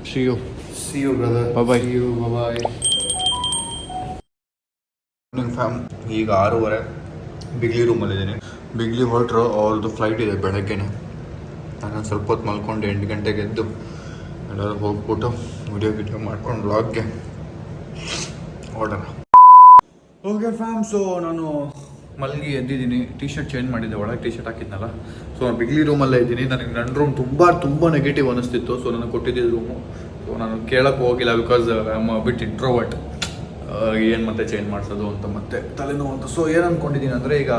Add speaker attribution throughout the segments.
Speaker 1: See you.
Speaker 2: See you, brother.
Speaker 1: Bye-bye.
Speaker 2: See you. Bye-bye.
Speaker 1: Fam ಈಗ 6:30 ಬಿಗ್ಲಿ ರೂಮಲ್ಲಿದ್ದೀನಿ. ಬಿಗ್ಲಿ ಹೊರಟ್ರು, ಅವ್ರದ್ದು flight ಇದೆ ಬೆಳಗ್ಗೆನೆ. ನಾನು ಸ್ವಲ್ಪ ಹೊತ್ತು ಮಲ್ಕೊಂಡು 8 ಗಂಟೆಗೆ ಎದ್ದು ಎಲ್ಲರೂ ಹೋಗ್ಬಿಟ್ಟು ವಿಡಿಯೋ ಮಾಡ್ಕೊಂಡು ವ್ಲಾಗ್ಗೆ ಹೊರಡೋಣ. ಓಕೆ ಫ್ಯಾಮ್, ಸೊ ನಾನು ಮಲಗಿ ಎದ್ದಿದ್ದೀನಿ. ಟಿ ಶರ್ಟ್ ಚೇಂಜ್ ಮಾಡಿದ್ದೆ, ಒಳಗೆ ಟಿ ಶರ್ಟ್ ಹಾಕಿದ್ನಲ್ಲ. ಸೊ ನಾನು ಬಿಗ್ಲಿ ರೂಮಲ್ಲೇ ಇದ್ದೀನಿ. ನನಗೆ ನನ್ನ ರೂಮ್ ತುಂಬ ನೆಗೆಟಿವ್ ಅನ್ನಿಸ್ತಿತ್ತು. ಸೊ ನನಗೆ ಕೊಟ್ಟಿದ್ದ ರೂಮು. ಸೊ ನಾನು ಕೇಳೋಕ್ಕೆ ಹೋಗಿಲ್ಲ, because I am bit introvert. ಏನು ಮತ್ತೆ ಚೇಂಜ್ ಮಾಡಿಸೋದು ಅಂತ ಮತ್ತೆ ತಲೆನೋವು ಅಂತ. ಸೊ ಏನು ಅಂದ್ಕೊಂಡಿದ್ದೀನಿ ಅಂದರೆ, ಈಗ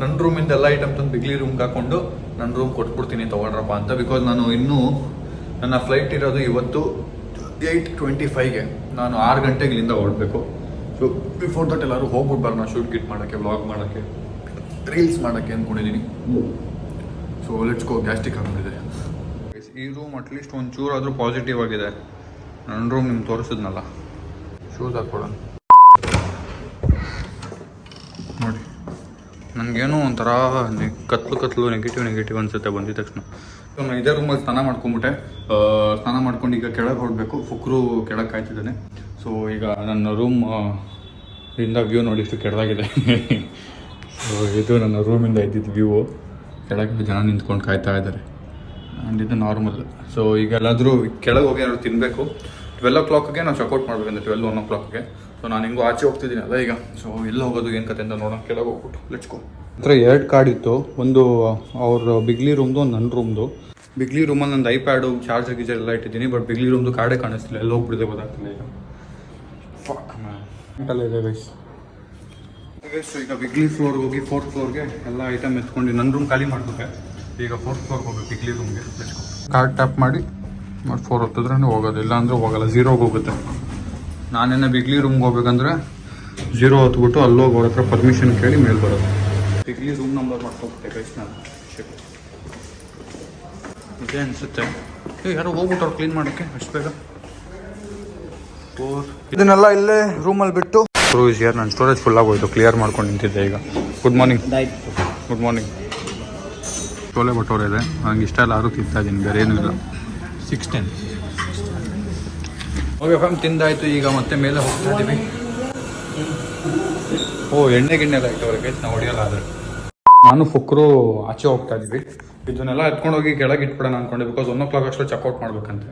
Speaker 1: ನನ್ನ ರೂಮಿಂದ ಎಲ್ಲ ಐಟಮ್ ತಂದು ಬಿಗ್ಲಿ ರೂಮ್ಗೆ ಹಾಕ್ಕೊಂಡು ನನ್ನ ರೂಮ್ ಕೊಟ್ಬಿಡ್ತೀನಿ ತೊಗೊಳ್ರಪ್ಪ ಅಂತ. ಬಿಕಾಸ್ ನಾನು ಇನ್ನೂ ನನ್ನ ಫ್ಲೈಟ್ ಇರೋದು ಇವತ್ತು 8:25ಗೆ. ನಾನು 6 ಗಂಟೆಗೆ ಇಲ್ಲಿಂದ ಹೊರಡಬೇಕು. ಸೊ ಬಿಫೋರ್ ದಟ್ ಎಲ್ಲರೂ ಹೋಗ್ಬಿಟ್ಟು ಬರೋಣ, ಶೂಟ್ ಗಿಟ್ ಮಾಡೋಕ್ಕೆ, ವ್ಲಾಗ್ ಮಾಡೋಕ್ಕೆ, ರೀಲ್ಸ್ ಮಾಡೋಕ್ಕೆ ಅಂದ್ಕೊಂಡಿದ್ದೀನಿ. So let's go. ಗ್ಯಾಸ್ಟಿಕ್ ಆಗಿಬಿಟ್ಟಿದೆ. ಈ ರೂಮ್ ಅಟ್ಲೀಸ್ಟ್ ಒಂಚೂರು ಆದರೂ ಪಾಸಿಟಿವ್ ಆಗಿದೆ. ನನ್ನ ರೂಮ್ ನಿಮ್ಗೆ ತೋರಿಸಿದ್ನಲ್ಲ, ಶೂಸ್ ಹಾಕ್ಕೊಡೋಣ ನೋಡಿ. ನನಗೇನೋ ಒಂಥರ ಕತ್ಲು ನೆಗೆಟಿವ್ ಅನಿಸುತ್ತೆ ಬಂದಿದ ತಕ್ಷಣ. ಸೊ ನಾನು ಇದೇ ರೂಮಲ್ಲಿ ಸ್ನಾನ ಮಾಡ್ಕೊಂಬಿಟ್ಟೆ. ಸ್ನಾನ ಮಾಡ್ಕೊಂಡು ಈಗ ಕೆಳಗೆ ಹೊರಡಬೇಕು. ಫುಕ್ರು ಕೆಳಗೆ ಕಾಯ್ತಿದ್ದಾನೆ. ಸೊ ಈಗ ನನ್ನ ರೂಮ್ ಇಂದ ವ್ಯೂ ನೋಡಿ, ಇಷ್ಟು ಕೆಳಗಾಗಿದೆ. ಸೊ ಇದು ನನ್ನ ರೂಮಿಂದ ಇದ್ದಿದ್ದು ವ್ಯೂ. ಕೆಳಗೆ ಜನ ನಿಂತ್ಕೊಂಡು ಕಾಯ್ತಾ ಇದ್ದಾರೆ. ಆ್ಯಂಡ್ ಇದು ನಾರ್ಮಲ್. ಸೊ ಈಗ ಎಲ್ಲಾದರೂ ಕೆಳಗೆ ಹೋಗಿ ಏನಾದ್ರು ತಿನ್ನಬೇಕು. 12 o'clockಗೆ ನಾವು ಚೆಕ್ಔಟ್ ಮಾಡಬೇಕಂದ್ರೆ 1 o'clockಗೆ. ಸೊ ನಾನು ಹೆಂಗೋ ಆಚೆ ಹೋಗ್ತಿದ್ದೀನಿ ಅಲ್ಲ ಈಗ. ಸೊ ಎಲ್ಲಿ ಹೋಗೋದು ಏನು ಕತೆ ಅಂತ ನೋಡೋಣ. ಕೆಳಗೆ ಹೋಗ್ಬಿಟ್ಟು ಲೆಟ್ಸ್ ಗೋ. ಹತ್ರ 2 ಕಾರ್ಡ್ ಇತ್ತು. ಒಂದು ಅವ್ರ ಬಿಗ್ಲಿ ರೂಮ್ದು, ಒಂದು ನನ್ನ ರೂಮ್ದು. ಬಿಗ್ಲಿ ರೂಮಲ್ಲಿ ನಂದು ಐಪ್ಯಾಡು, ಚಾರ್ಜರ್ ಗೀಜರ್ ಎಲ್ಲ ಇಟ್ಟಿದ್ದೀನಿ. ಬಟ್ ಬಿಗ್ಲಿ ರೂಮ್ದು ಕಾರ್ಡೇ ಕಾಣಿಸ್ತಿಲ್ಲ, ಎಲ್ಲ ಹೋಗ್ಬಿಟ್ಟಿದೆ ಗೊತ್ತಾಗ್ತಿಲ್ಲ ಈಗ. ಫಕ್ ಮ್ಯಾನ್ ಇದೆ ಗೈಸ್. ಸೊ ಈಗ ಬಿಗ್ಲಿ ಫ್ಲೋರ್ಗೆ ಹೋಗಿ 4th ಫ್ಲೋರ್ಗೆ ಎಲ್ಲ ಐಟಮ್ ಎತ್ಕೊಂಡು ನನ್ನ ರೂಮ್ ಖಾಲಿ ಮಾಡ್ಬೇಕು. ಈಗ 4th ಫ್ಲೋರ್ಗೆ ಹೋಗ್ಬೇಕು ಬಿಗ್ಲಿ ರೂಮ್ಗೆ. ಕಾರ್ಡ್ ಟ್ಯಾಪ್ ಮಾಡಿ 4 ಹೊತ್ತಿದ್ರೆ ಹೋಗೋದು, ಇಲ್ಲ ಅಂದರೆ ಹೋಗಲ್ಲ, 0ಗೆ ಹೋಗುತ್ತೆ. ನಾನೇನ ಬಿಗ್ಲಿ ರೂಮ್ಗೆ ಹೋಗ್ಬೇಕಂದ್ರೆ 0 ಹೊತ್ಬಿಟ್ಟು ಅಲ್ಲೋಗಿ ಅವ್ರ ಹತ್ರ ಪರ್ಮಿಷನ್ ಕೇಳಿ ಮೇಲೆ ಬರೋದು. ಬಿಗ್ಲಿ ರೂಮ್ ನಂಬರ್ ಮಾಡ್ಕೊಬಿಟ್ಟೆ ಗೈಸ್ ನಾನು. ಇದೇ ಅನಿಸುತ್ತೆ. ಯಾರೋ ಹೋಗ್ಬಿಟ್ಟು ಕ್ಲೀನ್ ಮಾಡೋಕ್ಕೆ ಅಷ್ಟು ಬೇಗ. ಇದನ್ನೆಲ್ಲ ಇಲ್ಲೇ ರೂಮಲ್ಲಿ ಬಿಟ್ಟು ಕ್ರೂಸ್ ಇಯರ್ ನನ್ನ ಸ್ಟೋರೇಜ್ ಫುಲ್ ಆಗೋಯ್ತು. ಕ್ಲಿಯರ್ ಮಾಡ್ಕೊಂಡು ನಿಂತಿದ್ದೆ ಈಗ. Good morning. Good morning. Chole ಬಟೋರೆ ಇದೆ, ನನಗೆ ಇಷ್ಟ ಇಲ್ಲ, ಆರು ತಿಂತಾ ಇದ್ದೀನಿ, ಬೇರೆ ಏನೂ ಇಲ್ಲ. 610. ಓಕೆ ಫ್ಯಾಮ್, ತಿಂದಾಯಿತು. ಈಗ ಮತ್ತೆ ಮೇಲೆ ಹೋಗ್ತಾ ಇದ್ದೀವಿ. ಎಣ್ಣೆ ಗಿಣ್ಣೆಲ್ಲ ಇಟ್ಟವ್ರಿಗೆ ನಾವು ಹೊಡಿಯಲ್ಲ. ಆದರೆ ನಾನು ಫುಕ್ರು ಆಚೆ ಹೋಗ್ತಾ ಇದ್ದೀವಿ. ಇದನ್ನೆಲ್ಲ ಎತ್ಕೊಂಡೋಗಿ ಕೆಳಗೆ ಇಟ್ಬಿಡೋಣ ಅಂದ್ಕೊಂಡೆ. ಬಿಕಾಸ್ 1 o'clock ಅಷ್ಟು ಚೆಕ್ಔಟ್ ಮಾಡ್ಬೇಕಂತೆ.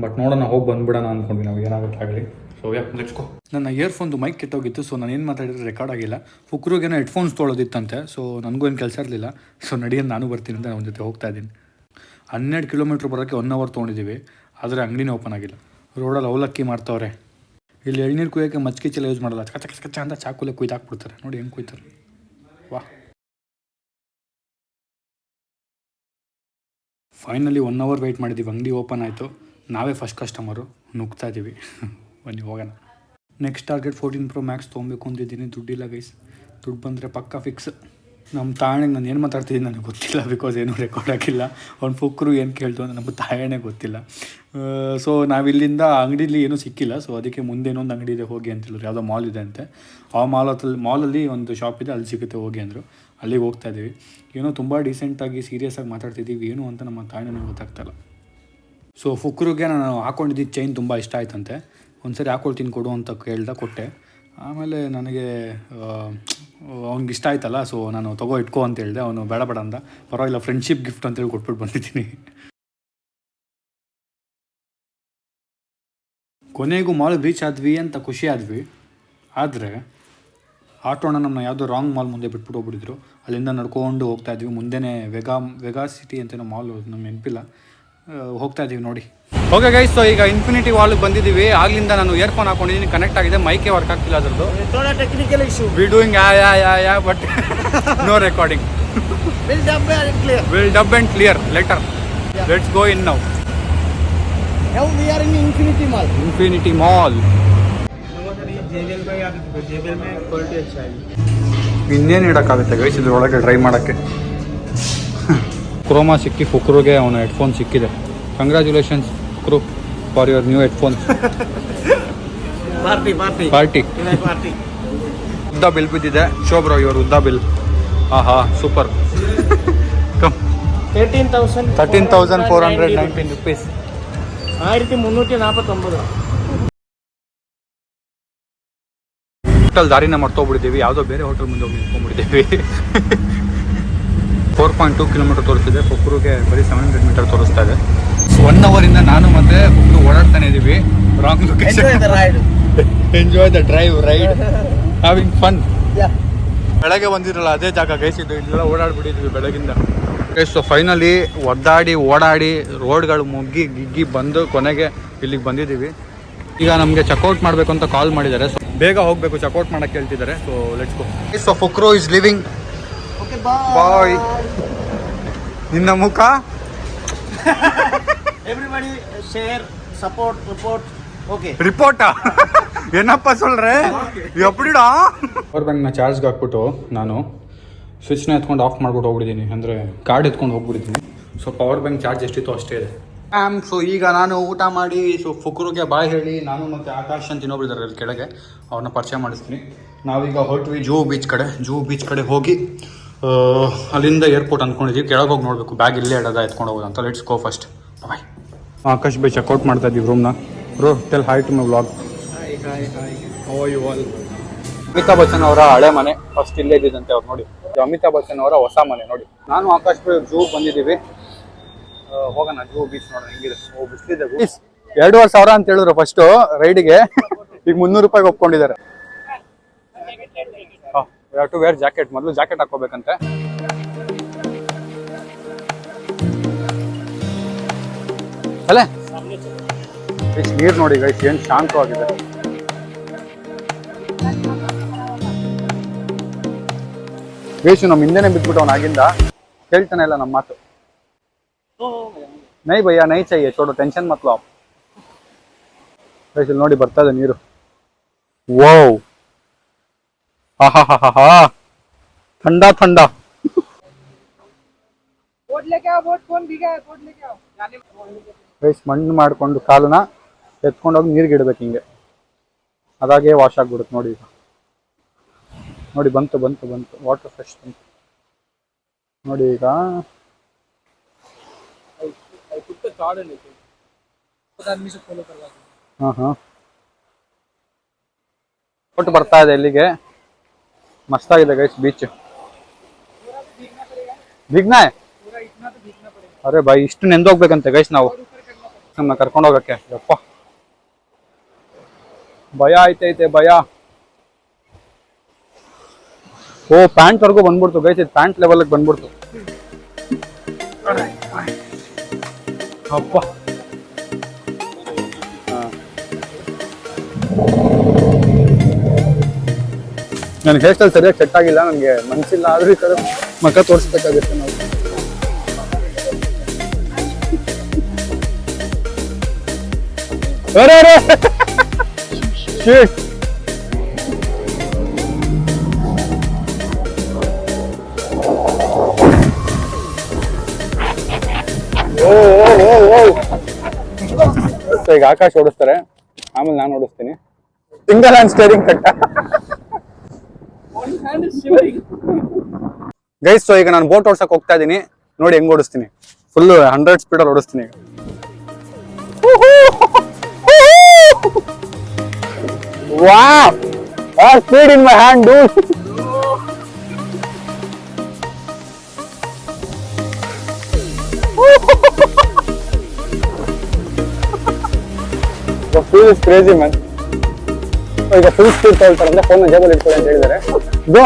Speaker 1: ಬಟ್ ನೋಡೋಣ, ಹೋಗಿ ಬಂದುಬಿಡೋಣ ಅಂದ್ಕೊಂಡ್ವಿ ನಾವು, ಏನಾಗುತ್ತಾಗಲಿ. ಸೊ ಲೆಟ್ಸ್ ಗೋ. ನನ್ನ ಇಯರ್ಫೋನ್ದು ಮೈಕ್ ಕೆಟ್ಟೋಗಿತ್ತು. ಸೊ ನಾನು ಏನು ಮಾತಾಡಿದ್ರೆ ರೆಕಾರ್ಡ್ ಆಗಿಲ್ಲ. ಫುಕ್ರಿಗೇನೋ ಹೆಡ್ಫೋನ್ಸ್ ತೊಗೊಳೋದಿತ್ತಂತೆ. ಸೊ ನನಗೂ ಏನು ಕೆಲಸ ಇರಲಿಲ್ಲ. ಸೊ ನಡಿಯೋದು ನಾನು ಬರ್ತೀನಿ ಅಂತ ಅವನ ಜೊತೆ ಹೋಗ್ತಾ ಇದ್ದೀನಿ. 12 ಕಿಲೋಮೀಟ್ರ್ ಬರೋಕ್ಕೆ 1 hour ತೊಗೊಂಡಿದ್ದೀವಿ. ಆದರೆ ಅಂಗಡಿನೇ ಓಪನ್ ಆಗಿಲ್ಲ. ರೋಡಲ್ಲಿ ಅವಲಕ್ಕಿ ಮಾಡ್ತವ್ರೆ. ಇಲ್ಲಿ ಎಳ್ನೀರು ಕುಯ್ಯೋಕ್ಕೆ ಮಚ್ಕಿಚ್ಚೆಲ್ಲ ಯೂಸ್ ಮಾಡಲ್ಲ. ಕಚ್ಚ ಅಂತ ಚಾಕುಲೆ ಕುಯ್ದಾಕ್ಬಿಡ್ತಾರೆ. ನೋಡಿ ಹೆಂಗೆ ಕುಯ್ತಾರೆ. ವಾಹ್. ಫೈನಲಿ 1 hour ವೆಯ್ಟ್ ಮಾಡಿದ್ದೀವಿ. ಅಂಗಡಿ ಓಪನ್ ಆಯಿತು. ನಾವೇ ಫಸ್ಟ್ ಕಸ್ಟಮರು. ನುಗ್ತಾ ಇದ್ದೀವಿ. ಬನ್ನಿ ಹೋಗೋಣ. ನೆಕ್ಸ್ಟ್ ಟಾರ್ಗೆಟ್ 14 Pro Max ತೊಗೊಬೇಕು ಅಂತಿದ್ದೀನಿ. ದುಡ್ಡಿಲ್ಲ ಗೈಸ್. ದುಡ್ಡು ಬಂದರೆ ಪಕ್ಕ ಫಿಕ್ಸ್. ನಮ್ಮ ತಾಯಣಿಗೆ ನಾನು ಏನು ಮಾತಾಡ್ತಿದ್ದೀನಿ ನನಗೆ ಗೊತ್ತಿಲ್ಲ. ಬಿಕಾಸ್ ಏನೂ ರೆಕಾರ್ಡ್ ಆಗಿಲ್ಲ. ಅವ್ನು ಫುಕ್ರು ಏನು ಕೇಳ್ತು ಅಂತ ನಮಗೆ ತಾಯಣೆ ಗೊತ್ತಿಲ್ಲ. ಸೊ ನಾವಿಲ್ಲಿಂದ ಅಂಗಡಿಲಿ ಏನೂ ಸಿಕ್ಕಿಲ್ಲ. ಸೊ ಅದಕ್ಕೆ ಮುಂದೆ ಇನ್ನೊಂದು ಅಂಗಡಿ ಇದೆ ಹೋಗಿ ಅಂತಿಲ್ಲ. ಯಾವುದೋ ಮಾಲ್ ಇದೆ ಅಂತೆ. ಆ ಮಾಲಲ್ಲಿ ಒಂದು ಶಾಪ್ ಇದೆ, ಅಲ್ಲಿ ಸಿಗುತ್ತೆ ಹೋಗಿ ಅಂದರು. ಅಲ್ಲಿಗೆ ಹೋಗ್ತಾ ಇದ್ದೀವಿ. ಏನೋ ತುಂಬ ಡೀಸೆಂಟಾಗಿ ಸೀರಿಯಸ್ಸಾಗಿ ಮಾತಾಡ್ತಿದ್ದೀವಿ. ಏನು ಅಂತ ನಮ್ಮ ತಾಯಣೆ ಗೊತ್ತಾಗ್ತಾಯಿಲ್ಲ. ಸೊ ಫುಕ್ರಿಗೆ ನಾನು ಹಾಕ್ಕೊಂಡಿದ್ದು ಚೈನ್ ತುಂಬ ಇಷ್ಟ ಆಯ್ತಂತೆ. ಒಂದು ಸರಿ ಹಾಕ್ಕೊಳ್ತೀನಿ ಕೊಡು ಅಂತ ಕೊಟ್ಟೆ. ಆಮೇಲೆ ನನಗೆ ಅವ್ನಿಗೆ ಇಷ್ಟ ಆಯ್ತಲ್ಲ. ಸೊ ನಾನು ಇಟ್ಕೋ ಅಂತ ಹೇಳಿದೆ. ಅವನು ಬೇಡ ಅಂದ. ಪರವಾಗಿಲ್ಲ, ಫ್ರೆಂಡ್ಶಿಪ್ ಗಿಫ್ಟ್ ಅಂತೇಳಿ ಕೊಟ್ಬಿಟ್ಟು ಬಂದಿದ್ದೀನಿ. ಕೊನೆಗೂ ಮಾಲ್ಗೆ ರೀಚ್ ಆದ್ವಿ ಅಂತ ಖುಷಿ ಆದ್ವಿ. ಆದರೆ ಆಟೋಣ ನಮ್ಮನ್ನ ಯಾವುದೋ ರಾಂಗ್ ಮಾಲ್ ಮುಂದೆ ಬಿಟ್ಬಿಟ್ಟು ಹೋಗ್ಬಿಟ್ಟಿದ್ರು. ಅಲ್ಲಿಂದ ನಡ್ಕೊಂಡು ಹೋಗ್ತಾ ಇದ್ವಿ. ಮುಂದೆನೇ ವೆಗಾ ಸಿಟಿ ಅಂತೇನೋ ಮಾಲ್, ನಮ್ಗೆ ನೆನಪಿಲ್ಲ. ಹೋಗ್ತಾ ಇದ್ದೀವಿ ನೋಡಿ. ಓಕೆ ಗೈಸ್, ಸೊ ಈಗ ಇನ್ಫಿನಿಟಿ ವಾಲ್ಗೆ ಬಂದಿದ್ದೀವಿ. ಆಗ್ಲಿಂದ ನಾನು ಇಯರ್ಫೋನ್ ಹಾಕೊಂಡಿದ್ದೀನಿ, ಕನೆಕ್ಟ್ ಆಗಿದೆ. ಮೈಕೇ ವರ್ಕ್ ಆಗ್ತಿಲ್ಲ ಅದರದ್ದು.
Speaker 3: Technical issue.
Speaker 1: We doing but no recording. Will dub and clear later. Let's go in now.
Speaker 3: Now we are in Infinity Mall.
Speaker 1: Infinity Mall. ಇನ್ನೇನು ಇಡೋಕ್ಕಾಗುತ್ತೆ ಗೈಸ್ ಇದ್ರೊಳಗೆ ಡ್ರೈವ್ ಮಾಡೋಕ್ಕೆ. ಕ್ರೋಮಾ ಸಿಕ್ಕಿ ಫುಕ್ರುಗೆ ಅವನ ಹೆಡ್ಫೋನ್ ಸಿಕ್ಕಿದೆ. Congratulations Fukra for your new headphones. Party ಉದ್ದ bill ಬಿದ್ದಿದೆ. ಶೋ ಬ್ರೋ ಯುವರ್ ಉದ್ದ ಬಿಲ್. ಆಹಾ ಸೂಪರ್. 13,419 rupees.
Speaker 3: 1349.
Speaker 1: ಹೋಟೆಲ್ ದಾರಿನ ಮಾಡ್ತೋಗ್ಬಿಟ್ಟಿದ್ದೀವಿ, ಯಾವುದೋ ಬೇರೆ ಹೋಟೆಲ್ ಮುಂದೆ ಹೋಗಿ ನಿಂತ್ಕೊಂಡ್ಬಿಟ್ಟಿದ್ದೀವಿ. 4.2 ಕಿಲೋಮೀಟರ್ ತೋರಿಸ್ತಿದೆ, ಕೊಕ್ಕೂರಿಗೆ ಬರೀ 700 ಮೀಟರ್ ತೋರಿಸ್ತಾ ಇದೆ. 1 ಅವರಿಂದ ನಾನು ಮತ್ತೆ ಒಬ್ಬರು ಓಡಾಡ್ತಾನೆ ಇದ್ದೀವಿ. Wrong location. Enjoy the drive, ride, having fun. ಬೆಳಗ್ಗೆ ಬಂದಿರಲ್ಲ ಅದೇ ಜಾಗ ಗೈಸ್, ಇದು ಇಲ್ಲೆಲ್ಲ ಓಡಾಡ್ಬಿಟ್ಟಿದ್ವಿ ಬೆಳಗಿಂದ. ಸೊ ಫೈನಲಿ ಒದ್ದಾಡಿ ಓಡಾಡಿ ರೋಡ್ಗಳು ಮುಗ್ಗಿ ಗಿಗ್ಗಿ ಬಂದು ಕೊನೆಗೆ ಇಲ್ಲಿಗೆ ಬಂದಿದ್ದೀವಿ. ಈಗ ನಮಗೆ ಚೆಕ್ಔಟ್ ಮಾಡಬೇಕು ಅಂತ ಕಾಲ್ ಮಾಡಿದ್ದಾರೆ. ಸೊ ಬೇಗ ಹೋಗಬೇಕು, ಚೆಕ್ಔಟ್ ಮಾಡಕ್ಕೆ ಹೇಳ್ತಿದ್ದಾರೆ. So let's go. So Fukra is leaving.
Speaker 3: Okay, bye.
Speaker 1: Bye. ನಿನ್ನ ಮುಖ.
Speaker 3: Everybody share, support, report. Okay.
Speaker 1: ರಿಪೋರ್ಟಾ? ಏನಪ್ಪ ಸೊಲ್ರೆ ಎಪ್ಪಡಿಡಾ? ಪವರ್ ಬ್ಯಾಂಕ್ನ ಚಾರ್ಜ್ಗೆ ಹಾಕ್ಬಿಟ್ಟು ನಾನು ಸ್ವಿಚ್ನ ಎತ್ಕೊಂಡು ಆಫ್ ಮಾಡ್ಬಿಟ್ಟು ಹೋಗ್ಬಿಟ್ಟಿದ್ದೀನಿ, ಅಂದರೆ ಕಾರ್ಡ್ ಎತ್ಕೊಂಡು ಹೋಗ್ಬಿಟ್ಟಿದ್ದೀನಿ. ಸೊ ಪವರ್ ಬ್ಯಾಂಕ್ ಚಾರ್ಜ್ ಎಷ್ಟಿತ್ತು ಅಷ್ಟೇ ಇದೆ. ಸೊ ಈಗ ನಾನು ಊಟ ಮಾಡಿ ಸೊ ಫುಕ್ರಿಗೆ ಬಾಯ್ ಹೇಳಿ ನಾನು ಮತ್ತು ಆಕಾಶ್ ಅಂತ ಇನ್ನೊಬ್ರು ಇದ್ದಾರೆ ಅಲ್ಲಿ ಕೆಳಗೆ, ಅವ್ರನ್ನ ಪರಿಚಯ ಮಾಡಿಸ್ತೀನಿ. ನಾವೀಗ ಹೊರಟ್ವಿ ಜೂ ಬೀಚ್ ಕಡೆ ಹೋಗಿ ಅಲ್ಲಿಂದ ಏರ್ಪೋರ್ಟ್ ಅಂದ್ಕೊಂಡಿದ್ದೀವಿ. ಕೆಳಗೆ ಹೋಗಿ ನೋಡಬೇಕು, ಬ್ಯಾಗ್ ಇಲ್ಲೇ ಇಡೋದ ಎತ್ಕೊಂಡು ಹೋಗೋದು ಅಂತ. Let's go first. Bye. Akash bye checkout ಮಾಡ್ತಾ ಇದ್ದೀವಿ ರೂಮ್ನ. Bro tell hi to my vlog. How are you all? Amitabh Bachchan ಅವರ ಹಳೆ ಮನೆ ಫಸ್ಟ್ ಇಲ್ಲೇ ಇದ್ದಿದ್ದಂತೆ ಅವ್ರು ನೋಡಿ. ಅಮಿತಾಬ್ ಬಚ್ಚನ್ ಅವರ ಹೊಸ ಮನೆ ನೋಡಿ. ನಾನು ಆಕಾಶ್ ಬೈ ಜೂ ಬಂದಿದ್ದೀವಿ. ಹೋಗೋಣ ಜೂ ಬೀಚ್ ನೋಡೋಣ ಹೆಂಗಿದೆ. ಬಿಸ್ಲಿದೆ. 2,500 ಅಂತ ಹೇಳಿದ್ರು ಫಸ್ಟು ರೈಡಿಗೆ, ಈಗ 300 ರೂಪಾಯಿಗೆ ಒಪ್ಕೊಂಡಿದ್ದಾರೆ. ಟು ವೇರ್ ಜಾಕೆಟ್, ಮೊದಲು ಜಾಕೆಟ್ ಹಾಕೋಬೇಕಂತೆ. ಅಲ್ಲೇ ನೀರು ನೋಡಿ ಗೈಸ್, ಏನು ಶಾಂತವಾಗಿದೆ. ಗೈಸು ನಮ್ಮ ಹಿಂದೆನೆ ಬಿದ್ಬಿಟ್ಟು ಅವ್ನು ಆಗಿಂದ ಕೇಳ್ತಾನೆ ಇಲ್ಲ ನಮ್ಮ ಮಾತು. ನೈ ಭಯ್ಯ ನೈ ಚೈಯೆ ಚೋಡು ಟೆನ್ಷನ್ ಮತ್ಲೋ. ಗೈಸ್ ಇಲ್ಲಿ ನೋಡಿ ಬರ್ತಾ ಇದೆ ನೀರು. ವಾವ್, ಆಹಾಹಾಹಾ, ठंडा ठंडा. ಮಣ್ಣು ಮಾಡ್ಕೊಂಡು ಕಾಲನ್ನ ಎತ್ಕೊಂಡೋಗಿ ನೀರಿಗೆ ಇಡ್ಬೇಕು ಹಿಂಗೆ, ಅದಾಗೆ ವಾಶ್ ಆಗ್ಬಿಡುತ್ತೆ ನೋಡಿ. ಈಗ ನೋಡಿ ಬಂತು ವಾಟರ್ ಫ್ರೆಶ್ ಬಂತು ನೋಡಿ. ಈಗ ಒಟ್ಟು ಬರ್ತಾ ಇದೆ ಇಲ್ಲಿಗೆ. ಮಸ್ತಾಗಿದೆ ಗೈಸ್ ಬೀಚ್. ಭೀಗ್ನಾ ಅರೆ ಬಾಯ್, ಇಷ್ಟು ನೆಂದೋಗ್ಬೇಕಂತೆ ಗೈಸ್ ನಾವು ನಮ್ಮನ್ನ ಕರ್ಕೊಂಡು ಹೋಗಕ್ಕೆ. ಯಪ್ಪ ಭಯ ಐತೈತೆ ಭಯ. ಓ ಪ್ಯಾಂಟ್ ವರ್ಗೂ ಬಂದ್ಬಿಡ್ತು ಗೈಸ್, ಇದು ಪ್ಯಾಂಟ್ ಲೆವೆಲ್ಗೆ ಬಂದ್ಬಿಡ್ತು. ಅಪ್ಪ ನನ್ನ ಹೇರ್ ಸ್ಟೈಲ್ ಸರಿಯಾಗಿ ಸೆಟ್ ಆಗಿಲ್ಲ, ನನಗೆ ಮನಸ್ಸಿಲ್ಲ, ಆದ್ರೂ ಈ ಕಡೆ ಮಕ್ಕ ತೋರಿಸ್ಬೇಕಾಗುತ್ತೆ ನಾವು. ಈಗ ಆಕಾಶ್ ಓಡಿಸ್ತಾರೆ, ಆಮೇಲೆ ನಾನು ಓಡಿಸ್ತೀನಿ. ಸಿಂಗಲ್ ಹ್ಯಾಂಡ್ ಸ್ಟೇರಿಂಗ್ ಕಟ್ಟ ಗೈಸ್. ಸೊ ಈಗ ನಾನು ಬೋಟ್ ಓಡ್ಸಕ್ ಹೋಗ್ತಾ ಇದೀನಿ, ನೋಡಿ ಹೆಂಗ್ ಓಡಿಸ್ತೀನಿ. ಫುಲ್ 100 ಸ್ಪೀಡಲ್ಲಿ ಓಡಿಸ್ತೀನಿ ಈಗ. Wow, speed in my hand dude. Full is crazy man. ಈಗ ಫುಲ್ ಸ್ಪೀಡ್ ತಗೊಳ್ತಾರೆ ಅಂದ್ರೆ ಫೋನ್ ಜೇಬಲ್ಲಿ ಇಟ್ಕೊಳ್ಳಿ ಅಂತ ಹೇಳಿದ್ದಾರೆ. ಗೋ.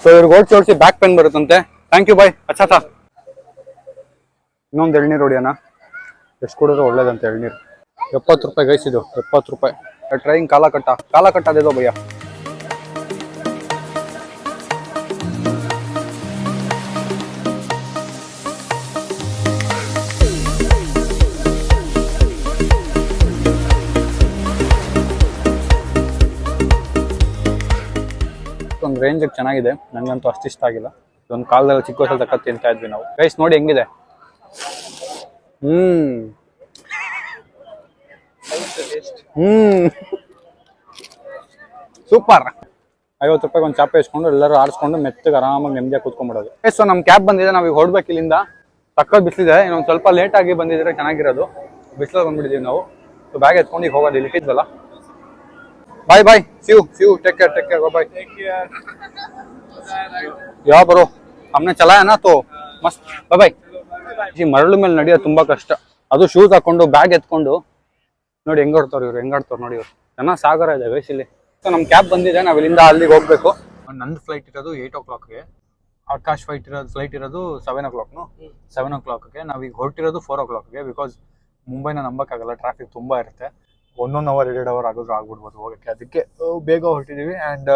Speaker 1: ಸೊ ಇವ್ರಿಗೆ ಓಡಿಸಿ ಬ್ಯಾಕ್ ಪೇನ್ ಬರುತ್ತಂತೆ. ಥ್ಯಾಂಕ್ ಯು ಬಾಯ್, ಅಚ್ಚಾ ಥಾ. ಇನ್ನೊಂದು ಎಳ್ನೀರು ಹೊಡಿಯೋಣ, ಎಷ್ಟು ಕೊಡಿದ್ರೆ ಒಳ್ಳೇದಂತ ಎಳ್ನೀರು. 70 ರೂಪಾಯಿ ಗೈಸ್, ಇದು 70 ರೂಪಾಯಿ. ಟ್ರೈನ್ ಕಾಲ ಕಟ್ಟ ದೇದೋ ಭಯ್ಯ. ಒಂದು ರೇಂಜಿಗೆ ಚೆನ್ನಾಗಿದೆ, ನನಗಂತೂ ಅಷ್ಟು ಇಷ್ಟ ಆಗಿಲ್ಲ. ಒಂದು ಕಾಲದಲ್ಲಿ ಚಿಕ್ಕ ವಯಸ್ಸಲ್ಲಿ ತಕ್ಕ ತಿಂತಾ ಇದ್ವಿ ನಾವು. ಗೈಸ್ ನೋಡಿ ಹೆಂಗಿದೆ. ಸೂಪರ್. 50 ರೂಪಾಯಿಗೆ ಒಂದು ಚಾಪೆ ಇಸ್ಕೊಂಡು ಎಲ್ಲರೂ ಆರಿಸ್ಕೊಂಡು ಮೆತ್ತಗೆ ಆರಾಮಾಗಿ ನೆಮ್ಮದಿಯಾಗಿ ಕೂತ್ಕೊಂಡ್ಬಿಡೋದು. ಸೊ ನಮ್ಮ ಕ್ಯಾಬ್ ಬಂದಿದೆ, ನಾವೀಗ ಹೊಡ್ಬೇಕು ಇಲ್ಲಿಂದ. ಸಕ್ಕತ್ ಬಿಸಿಲಿದೆ, ಇನ್ನೊಂದು ಸ್ವಲ್ಪ ಲೇಟ್ ಆಗಿ ಬಂದಿದ್ರೆ ಚೆನ್ನಾಗಿರೋದು. ಬಿಸಿಲಲ್ಲಿ ಬಂದ್ಬಿಟ್ಟಿದ್ದೀವಿ ನಾವು. ಸೊ ಬ್ಯಾಗ್ ಎತ್ಕೊಂಡು ಈಗ ಹೋಗೋದು, ಇಲ್ಲಿ ಇಟ್ಟಿದ್ವಲ್ಲ. ಬಾಯ್ ಬಾಯ್, सी यू टेक केयर बाय. ಯಾವ ಬರೋ हमने चलाया ना तो मस्त. ಬಾಯ್. ಈ ಮರಳು ಮೇಲೆ ನಡೆಯೋದು ತುಂಬಾ ಕಷ್ಟ, ಅದು ಶೂಸ್ ಹಾಕೊಂಡು ಬ್ಯಾಗ್ ಎತ್ಕೊಂಡು. ನೋಡಿ ಹೆಂಗಾಡ್ತಾವ್ರು ಇವ್ರು, ಹೆಂಗಾಡ್ತಾವ್ರು ನೋಡಿ ಇವ್ರು. ಚೆನ್ನಾಗಿ ಸಾಗರ ಇದೆ ವಯಸ್ಸಲ್ಲಿ. ಸೊ ನಮ್ಮ ಕ್ಯಾಬ್ ಬಂದಿದೆ, ನಾವು ಇಲ್ಲಿಂದ ಅಲ್ಲಿಗೆ ಹೋಗ್ಬೇಕು. ನಂದು ಫ್ಲೈಟ್ ಇರೋದು 8 o'clockಗೆ, ಆಕಾಶ್ ಫ್ಲೈಟ್ ಇರೋದು 7 o'clock. 7 o'clockಗೆ ನಾವೀಗ ಹೊರಟಿರೋದು 4 o'clockಗೆ. ಬಿಕಾಸ್ ಮುಂಬೈನ ನಂಬಕ್ಕಾಗಲ್ಲ, ಟ್ರಾಫಿಕ್ ತುಂಬಾ ಇರುತ್ತೆ. 1 hour 2 hour ಆಗೋದ್ರು ಆಗ್ಬಿಡ್ಬೋದು ಹೋಗೋಕ್ಕೆ. ಅದಕ್ಕೆ ಬೇಗ ಹೊರಟಿದ್ದೀವಿ. ಆ್ಯಂಡ್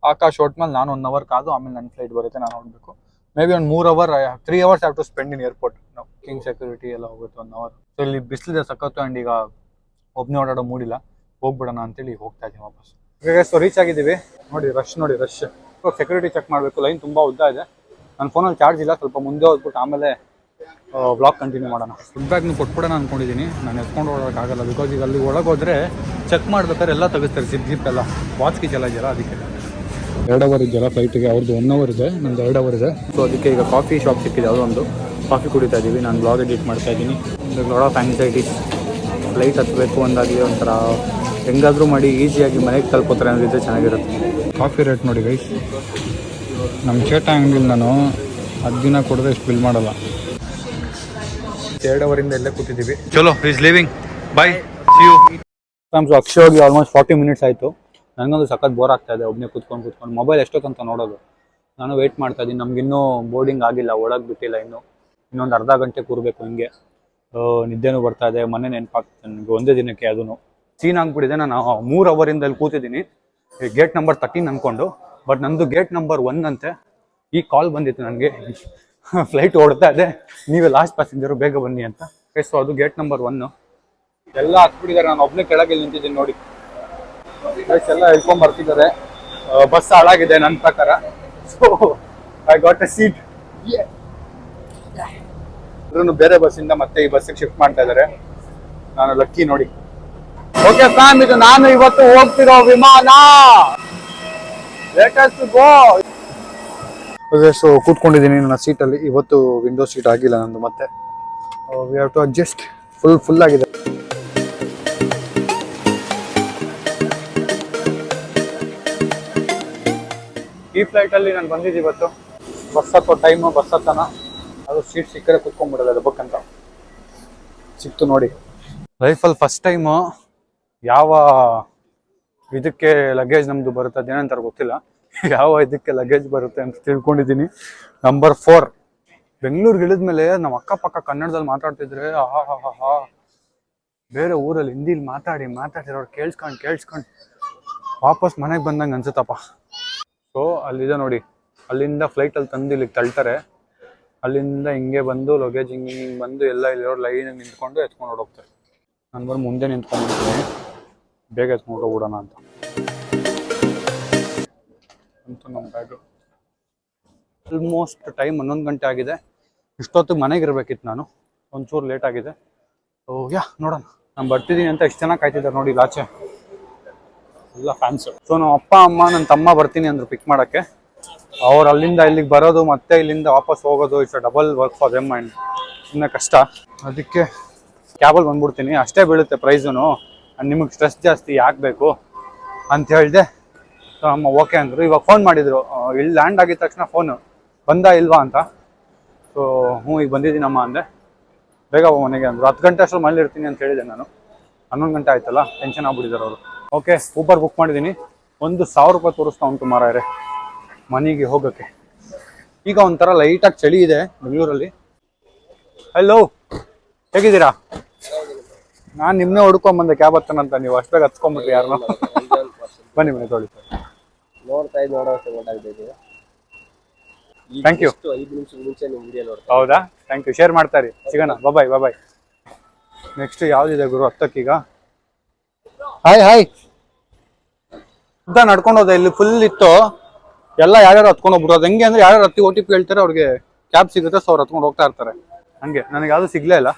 Speaker 1: ಆಕಾಶ್ ಹೊರಟ್ಮೇಲೆ ನಾನು 1 hour ಕಾದು ಆಮೇಲೆ ನನ್ನ ಫ್ಲೈಟ್ ಬರುತ್ತೆ, ನಾನು ಹೋಗ್ಬೇಕು. ಮೇ ಬಿ ಒಂದು 3 hours have to spend in airport. ನಾವು ಕಿಂಗ್ ಸೆಕ್ಯೂರಿಟಿ ಎಲ್ಲ ಹೋಗುತ್ತೆ 1 hour. ಸೊ ಇಲ್ಲಿ ಬಿಸಿಲಿದೆ ಸಖತ್ತು. ಆ್ಯಂಡ್ ಈಗ ಒಬ್ಬನೇ ಓಡಾಡೋ ಮೂಡಿಲ್ಲ, ಹೋಗ್ಬಿಡೋಣ ಅಂತೇಳಿ ಹೋಗ್ತಾ ಇದ್ದೀನಿ ವಾಪಸ್. ಸೊ ರೀಚ್ ಆಗಿದ್ದೀವಿ. ನೋಡಿ ರಶ್, ನೋಡಿ ರಶ್. ಸೆಕ್ಯೂರಿಟಿ ಚೆಕ್ ಮಾಡಬೇಕು, ಲೈನ್ ತುಂಬ ಉದ್ದ ಇದೆ. ನನ್ನ ಫೋನಲ್ಲಿ ಚಾರ್ಜ್ ಇಲ್ಲ, ಸ್ವಲ್ಪ ಮುಂದೆ ಹೋಗ್ಬಿಟ್ಟು ಆಮೇಲೆ ವ್ಲಾಗ್ ಕಂಟಿನ್ಯೂ ಮಾಡೋಣ. ಫುಡ್ ಬ್ಯಾಗ್ನು ಕೊಟ್ಬಿಡೋಣ ಅಂದ್ಕೊಂಡಿದ್ದೀನಿ. ನಾನು ಎತ್ಕೊಂಡು ಹೋಗೋಕ್ಕಾಗಲ್ಲ, ಬಿಕಾಸ್ ಈಗ ಅಲ್ಲಿ ಒಳಗೆ ಹೋದರೆ ಚೆಕ್ ಮಾಡ್ಬೇಕಾದ್ರೆ ಎಲ್ಲ ತೆಗಿಸ್ತಾರೆ, ಜಿಪ್ ಎಲ್ಲ. ವಾಚ್ ಗೀಚ್ ಎಲ್ಲ ಇದೆಯಲ್ಲ, ಅದಕ್ಕೆ 2 hour ಇದೆಯಲ್ಲ ಫ್ಲೈಟಿಗೆ. ಅವ್ರದ್ದು 1 hour ಇದೆ, ನಂದು 2 hour ಇದೆ. ಸೊ ಅದಕ್ಕೆ ಈಗ ಕಾಫಿ ಶಾಪ್ ಸಿಕ್ಕಿದೆ, ಯಾವುದೊಂದು ಕಾಫಿ ಕುಡಿತಾ ಇದ್ದೀವಿ. ನಾನು ಬ್ಲಾಗ್ ಎಡಿಟ್ ಮಾಡ್ತಾ ಇದ್ದೀನಿ. Lot of anxieties. ಫ್ಲೈಟ್ ಹತ್ತಬೇಕು ಅಂದಾಗಲಿ ಒಂಥರ ಹೆಂಗಾದರೂ ಮಾಡಿ ಈಸಿಯಾಗಿ ಮನೆಗೆ ತಲುಪೋತಾರೆ ಅನ್ನೋದಿದ್ರೆ ಚೆನ್ನಾಗಿರುತ್ತೆ. ಕಾಫಿ ರೇಟ್ ನೋಡಿ ಗೈಸ್, ನಮ್ಮ ಚೇಟ ಅಂಗಡಿಲಿ ನಾನು 10 ದಿನ ಕೊಡದೆ ಇಷ್ಟು ಬಿಲ್ ಮಾಡಲ್ಲ. 2 ಅವರಿಂದ ಎಲ್ಲೇ ಕೂತಿದ್ದೀವಿ. ಚಲೋ is leaving, bye, see you. So Akshay ಹೋಗಿ ಆಲ್ಮೋಸ್ಟ್ 40 minutes ಆಯಿತು. ನನಗೊಂದು ಸಖತ್ ಬೋರ್ ಆಗ್ತಾ ಇದೆ ಒಬ್ಬನೇ ಕೂತ್ಕೊಂಡು ಮೊಬೈಲ್ ಎಷ್ಟೊತ್ತಂತ ನೋಡೋದು. ನಾನು ವೆಯ್ಟ್ ಮಾಡ್ತಾ ಇದ್ದೀನಿ, ನಮಗಿನ್ನೂ ಬೋರ್ಡಿಂಗ್ ಆಗಿಲ್ಲ, ಒಳಗೆ ಬಿಟ್ಟಿಲ್ಲ ಇನ್ನೊಂದು ಅರ್ಧ ಗಂಟೆ ಕೂರಬೇಕು. ಹಿಂಗೆ ನಿದ್ದೆನೂ ಬರ್ತಾ ಇದೆ, ಮನೆ ನೆನಪಾಗ್ತದೆ ನನಗೆ ಒಂದೇ ದಿನಕ್ಕೆ. ಅದೂ ಸೀನ್ ಆಗ್ಬಿಟ್ಟಿದೆ. ನಾನು 3 ಅವರಿಂದ ಅಲ್ಲಿ ಕೂತಿದ್ದೀನಿ, ಗೇಟ್ ನಂಬರ್ 13 ಅಂದ್ಕೊಂಡು. ಬಟ್ ನಂದು ಗೇಟ್ ನಂಬರ್ 1 ಅಂತೆ. ಈ ಕಾಲ್ ಬಂದಿತ್ತು ನನಗೆ, ಫ್ಲೈಟ್ ಓಡ್ತಾ ಇದೆ, ನೀವೇ ಲಾಸ್ಟ್ ಪ್ಯಾಸೆಂಜರು, ಬೇಗ ಬನ್ನಿ ಅಂತ. ಸೊ ಅದು ಗೇಟ್ ನಂಬರ್ 1. ಎಲ್ಲ ಹತ್ಬಿಟ್ಟಿದ್ದಾರೆ, ನಾನು ಒಬ್ಬನೇ ಕೆಳಗೆ ನಿಂತಿದ್ದೀನಿ ನೋಡಿ. ಎಲ್ಲ ಹೇಳ್ಕೊಂಡ್ ಬರ್ತಿದ್ದಾರೆ. ಬಸ್ ಹಾಳಾಗಿದೆ ನನ್ನ ಪ್ರಕಾರ. So I got A seat. ಬೇರೆ ಬಸ್ಸಿಂದ ಮತ್ತೆ ಈ ಬಸ್ಸಿಗೆ ಶಿಫ್ಟ್ ಮಾಡ್ತಾ ಇದ್ದಾರೆ. ನಾನು ಲಕ್ಕಿ ನೋಡಿ. ಓಕೆ ಫ್ಯಾಮ್, ಇದು ನಾನು ಇವತ್ತು ಹೋಗ್ತಿರೋ ವಿಮಾನ. Let us go. ಸೊ ಕೂತ್ಕೊಂಡಿದ್ದೀನಿ ನನ್ನ ಸೀಟಲ್ಲಿ. ಇವತ್ತು ವಿಂಡೋ ಸೀಟ್ ಆಗಿಲ್ಲ ನಂದು, ಮತ್ತೆ we have to adjust. Full ಆಗಿದೆ. ಈ ಫ್ಲೈಟಲ್ಲಿ ನಾನು ಬಂದಿದ್ದು ಇವತ್ತು. ಬಸ್ ಹತ್ತೋ ಟೈಮು, ಬಸ್ ಹತ್ತನ ಅದು ಸೀಟ್ ಸಿಕ್ಕರೆ ಕುತ್ಕೊಂಡ್ಬಿಡೋದು, ಅದು ಬಕ್ಕಂತ ಸಿಕ್ತು ನೋಡಿ. ಲೈಫಲ್ಲಿ ಫಸ್ಟ್ ಟೈಮು ಯಾವ ಇದಕ್ಕೆ ಲಗೇಜ್ ನಮ್ಮದು ಬರುತ್ತೆ ಅದೇನಂತಾರೆ ಗೊತ್ತಿಲ್ಲ, ಯಾವ ಇದಕ್ಕೆ ಲಗೇಜ್ ಬರುತ್ತೆ ಅಂತ ತಿಳ್ಕೊಂಡಿದ್ದೀನಿ. ನಂಬರ್ 4 ಬೆಂಗಳೂರಿಗೆ ಇಳಿದ್ಮೇಲೆ ನಮ್ಮ ಅಕ್ಕಪಕ್ಕ ಕನ್ನಡದಲ್ಲಿ ಮಾತಾಡ್ತಿದ್ರೆ ಆಹಾ, ಬೇರೆ ಊರಲ್ಲಿ ಹಿಂದಿಲಿ ಮಾತಾಡಿರೋರು ಕೇಳಿಸ್ಕೊಂಡು ವಾಪಸ್ ಮನೆಗೆ ಬಂದಂಗೆ ಅನ್ಸುತ್ತಪ್ಪ. ಸೊ ಅಲ್ಲಿದೆ ನೋಡಿ, ಅಲ್ಲಿಂದ ಫ್ಲೈಟಲ್ಲಿ ತಂದು ಇಲ್ಲಿಗೆ ತಳ್ತಾರೆ. ಅಲ್ಲಿಂದ ಹಿಂಗೆ ಬಂದು ಲಗೇಜ್ ಹಿಂಗೆ ಬಂದು ಎಲ್ಲ ಇಲ್ಲಿರೋ ಲೈನಿಗೆ ನಿಂತ್ಕೊಂಡು ಎತ್ಕೊಂಡು ಹೊರಡೋಗ್ತಾರೆ. ನಾನು ಬಂದು ಮುಂದೆ ನಿಂತ್ಕೊಂಡಿರ್ತೀನಿ, ಬೇಗ ಎತ್ಕೊಂಡು ಹೋಗ್ಬಿಡೋಣ ಅಂತ. ಅಂತೂ ನಮ್ಮ ಬ್ಯಾಗು ಆಲ್ಮೋಸ್ಟ್ ಟೈಮ್ 11 ಗಂಟೆ ಆಗಿದೆ. ಇಷ್ಟೊತ್ತಿಗೆ ಮನೆಗೆ ಇರಬೇಕಿತ್ತು ನಾನು, ಒಂಚೂರು ಲೇಟ್ ಆಗಿದೆ. ಸೊ ನೋಡೋಣ. ನಾನು ಬರ್ತಿದ್ದೀನಿ ಅಂತ ಎಷ್ಟು ಚೆನ್ನಾಗಿ ಕಾಯ್ತಿದ್ದಾರೆ ನೋಡಿ ಲಾಚೆ ಎಲ್ಲ ಫ್ಯಾನ್ಸು. ಸೊ ನಮ್ಮ ಅಪ್ಪ ಅಮ್ಮ ನನ್ನ ತಮ್ಮ ಬರ್ತೀನಿ ಅಂದರು ಪಿಕ್ ಮಾಡೋಕ್ಕೆ. ಅವ್ರು ಅಲ್ಲಿಂದ ಇಲ್ಲಿಗೆ ಬರೋದು ಮತ್ತೆ ಇಲ್ಲಿಂದ ವಾಪಸ್ ಹೋಗೋದು, it's double work for them. And ಸುಮ್ಮನೆ ಕಷ್ಟ. ಅದಕ್ಕೆ ಕ್ಯಾಬಲ್ಲಿ ಬಂದ್ಬಿಡ್ತೀನಿ, ಅಷ್ಟೇ ಬೀಳುತ್ತೆ ಪ್ರೈಸೂ. ನಿಮಗೆ ಸ್ಟ್ರೆಸ್ ಜಾಸ್ತಿ ಯಾಕೆ ಬೇಕು ಅಂತ ಹೇಳಿದೆ. ಸೊ ಅಮ್ಮ ಓಕೆ ಅಂದರು. ಇವಾಗ ಫೋನ್ ಮಾಡಿದರು, ಇಲ್ಲಿ ಲ್ಯಾಂಡ್ ಆಗಿದ ತಕ್ಷಣ ಫೋನು ಬಂದಾ ಇಲ್ವಾ ಅಂತ. ಸೊ ಈಗ ಬಂದಿದ್ದೀನಮ್ಮ ಅಂದೆ. ಬೇಗ ಮನೆಗೆ ಅಂದರು. 10 ಗಂಟೆ ಅಷ್ಟರಲ್ಲಿ ಮನೇಲಿ ಇರ್ತೀನಿ ಅಂತ ಹೇಳಿದೆ ನಾನು. 11 ಗಂಟೆ ಆಯ್ತಲ್ಲ, ಟೆನ್ಷನ್ ಆಗ್ಬಿಟ್ಟಿದ್ದಾರೆ ಅವರು. ಓಕೆ, ಊಬರ್ ಬುಕ್ ಮಾಡಿದ್ದೀನಿ. 1,000 ರೂಪಾಯಿ ತೋರಿಸ್ತಾ ಉಂಟು ಮಾರಾಯರೆ ಮನೆಗೆ ಹೋಗೋಕ್ಕೆ. ಈಗ ಒಂಥರ ಲೈಟಾಗಿ ಚಳಿ ಇದೆ ಬೆಂಗಳೂರಲ್ಲಿ. ಹಲೋ, ಹೇಗಿದ್ದೀರಾ? ನಾನು ನಿಮ್ಮನ್ನೇ ಹುಡ್ಕೊಂಬಂದೆ ಕ್ಯಾಬ್ ಹತ್ತನಂತ, ನೀವು ಅಷ್ಟು ಬೇಗ ಹತ್ಕೊಂಡ್ಬಿಟ್ರಿ ಯಾರನ್ನ. ಬನ್ನಿ ತೊಳಿತಾರೆ. Thank you.
Speaker 3: 5 ನಿಮಿಷ ಮುಂಚೆ ನಿಮ್ಮ ವಿಡಿಯೋ ನೋಡ್ತಾ.
Speaker 1: ಹೌದಾ, ಥ್ಯಾಂಕ್ ಯು. ಶೇರ್ ಮಾಡ್ತಾರೆ. ಸಿಗೋಣ. ಬಾಯ್. ನೆಕ್ಸ್ಟ್ ಯಾವುದಿದೆ ಗುರು ಹತ್ತಕ್ಕೀಗ? ಹಾಯ್ ಉದ್ದ ನಡ್ಕೊಂಡು ಹೋದೆ. ಇಲ್ಲಿ ಫುಲ್ ಇತ್ತು, ಎಲ್ಲ ಯಾರ್ಯಾರು ಹತ್ಕೊಂಡು ಹೋಗ್ಬಿಟ್ಟು ಅದು ಹೆಂಗೆ ಅಂದರೆ ಯಾರ್ಯಾರು ಹತ್ತಿ OTP ಹೇಳ್ತಾರೆ ಅವ್ರಿಗೆ ಕ್ಯಾಬ್ ಸಿಗುತ್ತೆ, ಸೊ ಅವ್ರು ಹತ್ಕೊಂಡು ಹೋಗ್ತಾ ಇರ್ತಾರೆ. ಹಂಗೆ ನನಗೆ ಯಾವುದು ಸಿಗಲೇ ಇಲ್ಲ.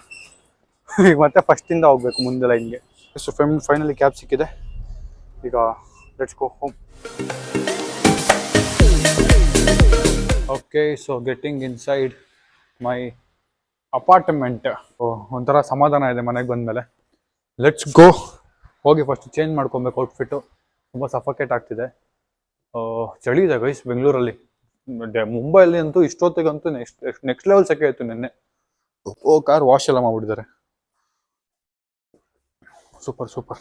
Speaker 1: ಈಗ ಮತ್ತೆ ಫಸ್ಟಿಂದ ಹೋಗ್ಬೇಕು ಮುಂದೆ ಲೈನ್ಗೆ. ಸೊ ಫೈನಲಿ ಕ್ಯಾಬ್ ಸಿಕ್ಕಿದೆ. ಈಗ let's go home. Okay, so getting inside my apartment. ಒಂಥರ ಸಮಾಧಾನ ಇದೆ ಮನೆಗೆ ಬಂದಮೇಲೆ. Let's go. ಹೋಗಿ ಫಸ್ಟ್ ಚೇಂಜ್ ಮಾಡ್ಕೊಬೇಕು ಔಟ್ಫಿಟ್ಟು. ತುಂಬ ಸಫಕೇಟ್ ಆಗ್ತಿದೆ. ಚಳಿ ಇದೆ ಗೈಸ್ ಬೆಂಗಳೂರಲ್ಲಿ. ಮುಂಬೈಯಲ್ಲಿ ಅಂತೂ ಇಷ್ಟೊತ್ತಿಗಂತೂ ನೆಕ್ಸ್ಟ್ ಲೆವೆಲ್ ಸೆಕೆ ಆಯಿತು ನಿನ್ನೆ. ಕಾರ್ ವಾಶ್ ಎಲ್ಲ ಮಾಡ್ಬಿಟ್ಟಿದ್ದಾರೆ. ಸೂಪರ್.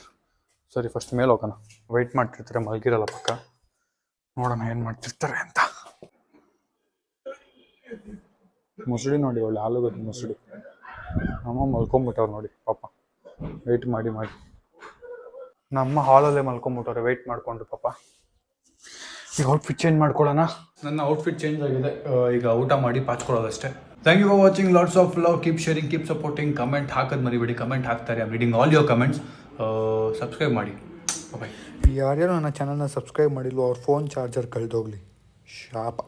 Speaker 1: ಸರಿ, ಫಸ್ಟ್ ಮೇಲೆ ಹೋಗೋಣ. ವೆಯ್ಟ್ ಮಾಡ್ತಿರ್ತಾರೆ, ಮಲಗಿರಲ್ಲ ಪಕ್ಕ. ನೋಡೋಣ ಏನು ಮಾಡ್ತಿರ್ತಾರೆ ಅಂತ. ಮುಸುಡಿ ನೋಡಿ, ಒಳ್ಳೆ ಆಲೂಗಡ್ಡೆ ಮುಸುಡಿ. ನಮ್ಮ ಮಲ್ಕೊಂಬಿಟ್ಟವ್ರು ನೋಡಿ ಪಾಪ, ವೆಯ್ಟ್ ಮಾಡಿ. ನಮ್ಮ ಹಾಲಲ್ಲೇ ಮಲ್ಕೊಂಬಿಟ್ಟವ್ರೆ ವೆಯ್ಟ್ ಮಾಡಿಕೊಂಡು ಪಾಪ. ಈಗ ಔಟ್ಫಿಟ್ ಚೇಂಜ್ ಮಾಡ್ಕೊಳ್ಳೋಣ. ನನ್ನ ಔಟ್ಫಿಟ್ ಚೇಂಜ್ ಆಗಿದೆ. ಈಗ ಊಟ ಮಾಡಿ ಪಾಚ್ಕೊಳ್ಳೋದಷ್ಟೇ. Thank you for watching. Lots of love. Keep sharing, keep supporting. Comment ಹಾಕೋದು ಮರಿಬೇಡಿ. ಕಮೆಂಟ್ ಹಾಕ್ತಾರೆ. I'm reading all your comments. Subscribe ಮಾಡಿ. ಬಾಯ್.
Speaker 2: ಯಾರ್ಯಾರು ನನ್ನ ಚಾನಲ್ನ ಸಬ್ಸ್ಕ್ರೈಬ್ ಮಾಡಿಲ್ವೋ ಅವ್ರ ಫೋನ್ ಚಾರ್ಜರ್ ಕಳೆದೋಗ್ಲಿ ಶಾಪ.